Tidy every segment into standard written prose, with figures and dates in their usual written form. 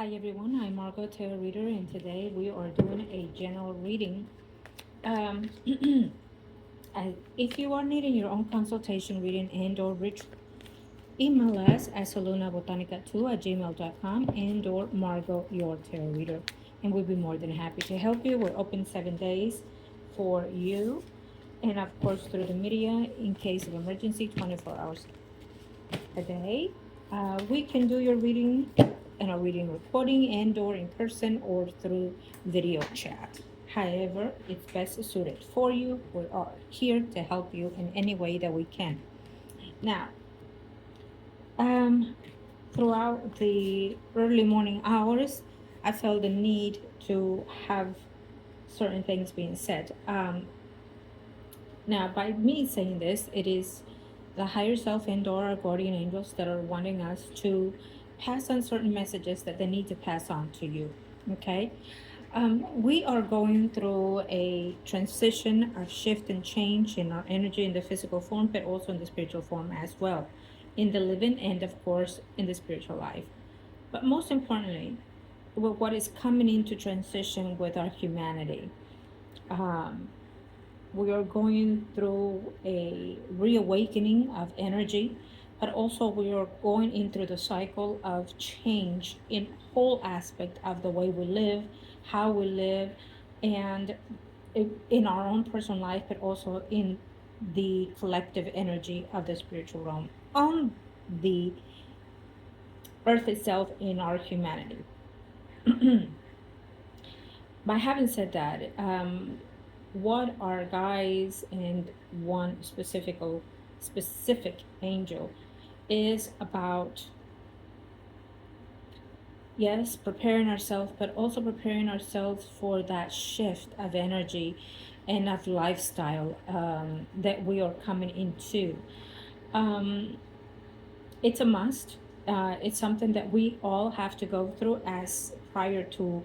Hi everyone, I'm Margot Tarot Reader, and today we are doing a general reading. Um, if you are needing your own consultation reading and/or ritual, email us at solunabotanica2@gmail.com and/or Margot Your Tarot Reader, and we'll be more than happy to help you. We're open 7 days for you, and of course through the media in case of emergency, 24 hours a day. We can do your reading in a reading recording and/or in person or through video chat. However, it's best suited for you. We are here to help you in any way that we can. Now, um, throughout the early morning hours, I felt the need to have certain things being said. Now, by me saying this, it is the higher self and/or our guardian angels that are wanting us to pass on certain messages that they need to pass on to you. Okay, we are going through a transition, a shift and change in our energy in the physical form, but also in the spiritual form as well, in the living and of course in the spiritual life. But most importantly, what is coming into transition with our humanity. Um, we are going through a reawakening of energy, but also we are going into the cycle of change in whole aspect of the way we live, how we live, and in our own personal life, but also in the collective energy of the spiritual realm on the earth itself in our humanity. By having said that, what our guides and one specific angel is about, yes, preparing ourselves, but also preparing ourselves for that shift of energy and of lifestyle that we are coming into. Um, it's a must. It's something that we all have to go through as prior to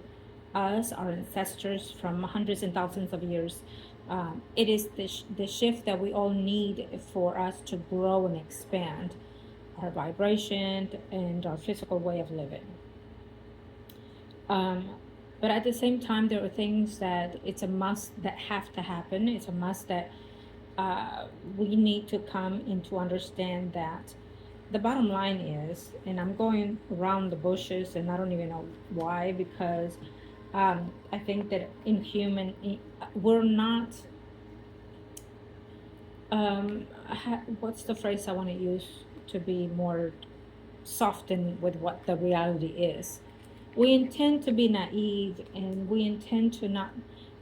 us, our ancestors from hundreds and thousands of years. It is the shift that we all need for us to grow and expand our vibration and our physical way of living. Um, but at the same time, there are things that it's a must that have to happen. It's a must that we need to come into understand that the bottom line is, and I'm going around the bushes and I don't even know why, because I think that we're not, what's the phrase I want to use to be more softened with what the reality is? We intend to be naive and we intend to not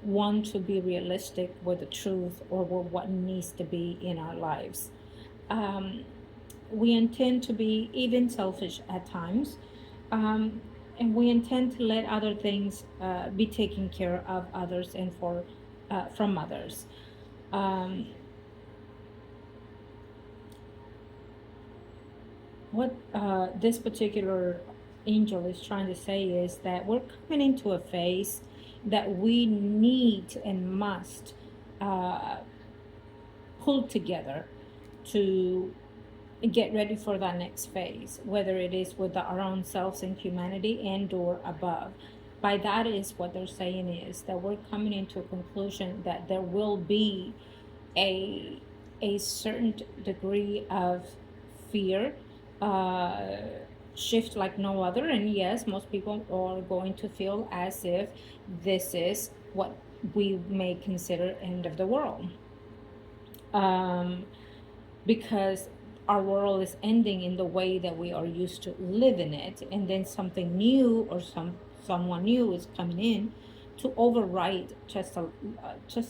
want to be realistic with the truth or with what needs to be in our lives. Um, we intend to be even selfish at times. And we intend to let other things be taken care of others and from others. Um, what this particular angel is trying to say is that we're coming into a phase that we need and must uh, pull together to get ready for that next phase, whether it is with our own selves and humanity and or above. By that is what they're saying is that we're coming into a conclusion that there will be a certain degree of fear, uh, shift like no other. And yes, most people are going to feel as if this is what we may consider end of the world. Because our world is ending in the way that we are used to live in it, and then something new or someone new is coming in to overwrite just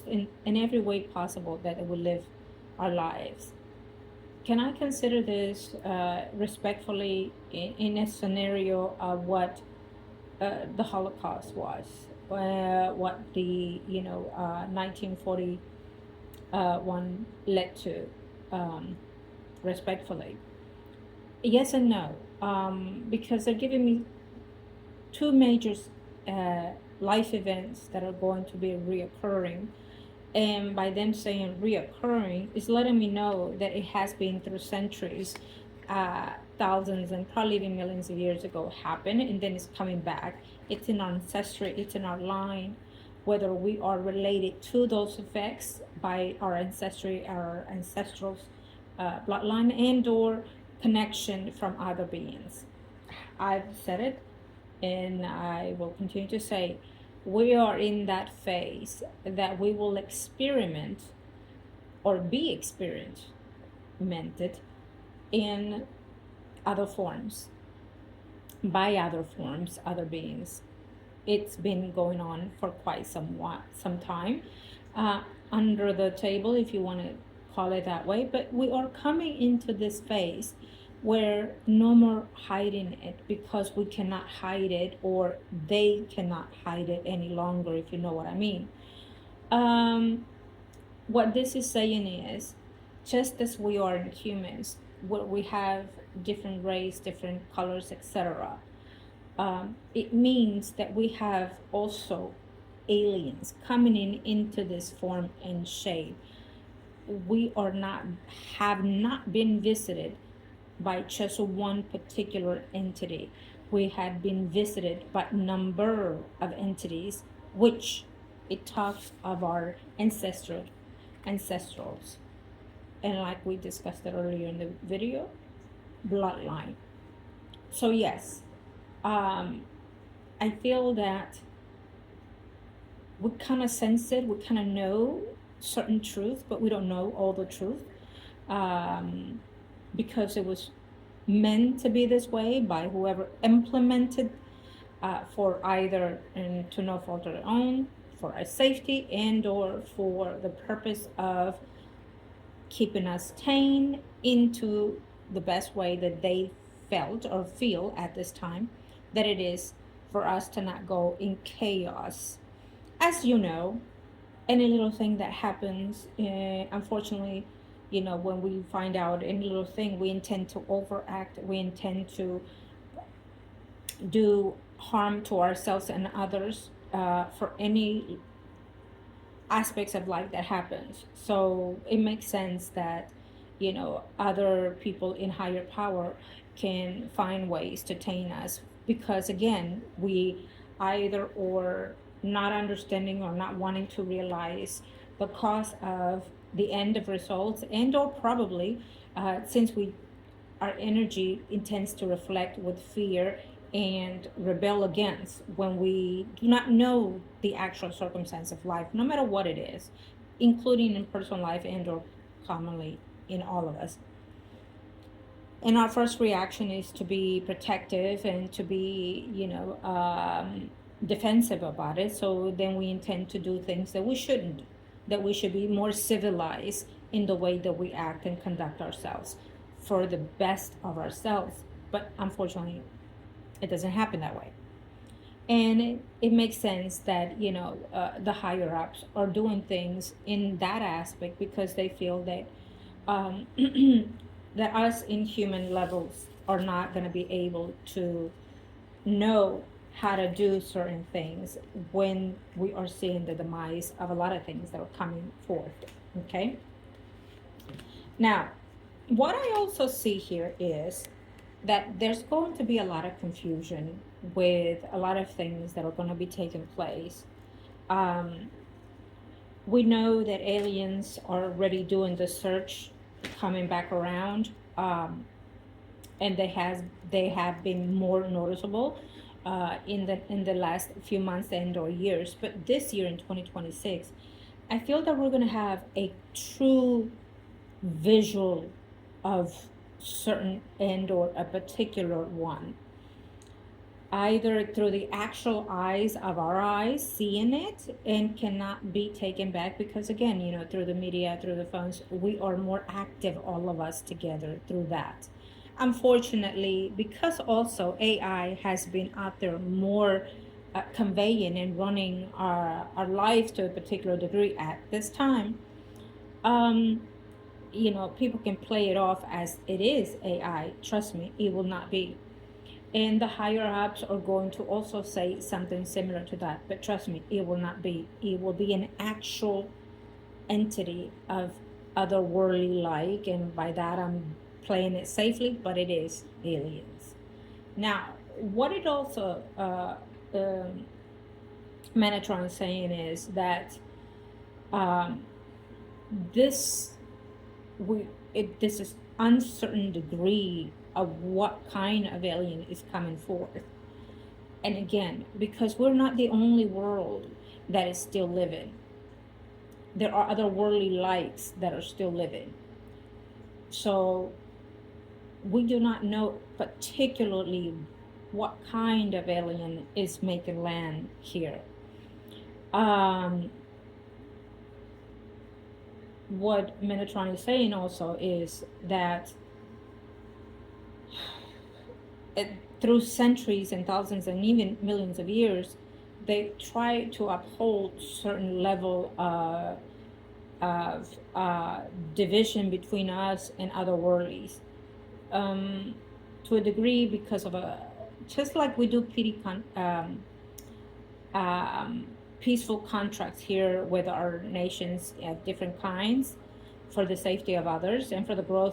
in every way possible that it will live our lives. Can I consider this respectfully in a scenario of what the Holocaust was, what the 1940 one led to, respectfully? Yes and no, because they're giving me two major life events that are going to be reoccurring. And by them saying reoccurring, is letting me know that it has been through centuries thousands and probably even millions of years ago happened, and then it's coming back. It's in our ancestry, it's in our line, whether we are related to those effects by our ancestry, our ancestral bloodline, and or connection from other beings. I've said it, and I will continue to say, we are in that phase that we will experiment or be experimented in other forms, by other forms, other beings. It's been going on for quite some time, under the table, if you want to call it that way. But we are coming into this phase where no more hiding it, because we cannot hide it, or they cannot hide it any longer, if you know what I mean. What this is saying is, just as we are in humans, where we have different race, different colors, etc., it means that we have also aliens coming into this form and shape. We have not been visited by just one particular entity. We have been visited by a number of entities, which it talks of our ancestrals. And like we discussed it earlier in the video, bloodline. So yes, I feel that we kind of sense it, we kind of know certain truth, but we don't know all the truth, because it was meant to be this way by whoever implemented, for either to no fault of their own, for our safety, and or for the purpose of keeping us tame into the best way that they felt or feel at this time, that it is for us to not go in chaos. As you know, any little thing that happens, unfortunately, when we find out any little thing, we intend to overact, we intend to do harm to ourselves and others, for any aspects of life that happens. So it makes sense that other people in higher power can find ways to tame us, because again, we either or not understanding or not wanting to realize the cause of the end of results, and or probably, since our energy intends to reflect with fear and rebel against when we do not know the actual circumstance of life, no matter what it is, including in personal life and or commonly in all of us. And our first reaction is to be protective and to be, defensive about it. So then we intend to do things that we shouldn't, that we should be more civilized in the way that we act and conduct ourselves for the best of ourselves. But unfortunately, it doesn't happen that way. And it makes sense that, the higher ups are doing things in that aspect, because they feel that that us in human levels are not going to be able to know how to do certain things when we are seeing the demise of a lot of things that are coming forth. Okay. Now, what I also see here is that there's going to be a lot of confusion with a lot of things that are going to be taking place. We know that aliens are already doing the search, coming back around, and they have been more noticeable in the last few months and or years. But this year in 2026, I feel that we're going to have a true visual of certain and or a particular one, either through the actual eyes of our eyes seeing it and cannot be taken back, because again, through the media, through the phones, we are more active, all of us together, through that. Unfortunately, because also AI has been out there more, conveying and running our life to a particular degree at this time, people can play it off as it is AI. Trust me, it will not be. And the higher ups are going to also say something similar to that. But trust me, it will not be. It will be an actual entity of otherworldly like. And by that, I'm playing it safely, but it is aliens. Now, what it also Metatron is saying is that um, this this is uncertain degree of what kind of alien is coming forth. And again, because we're not the only world that is still living, there are other worldly lights that are still living. So we do not know particularly what kind of alien is making land here. What Metatron is saying also is that through centuries and thousands and even millions of years, they try to uphold certain level of division between us and other worldlies, to a degree, because of just like we do peaceful contracts here with our nations of different kinds for the safety of others and for the growth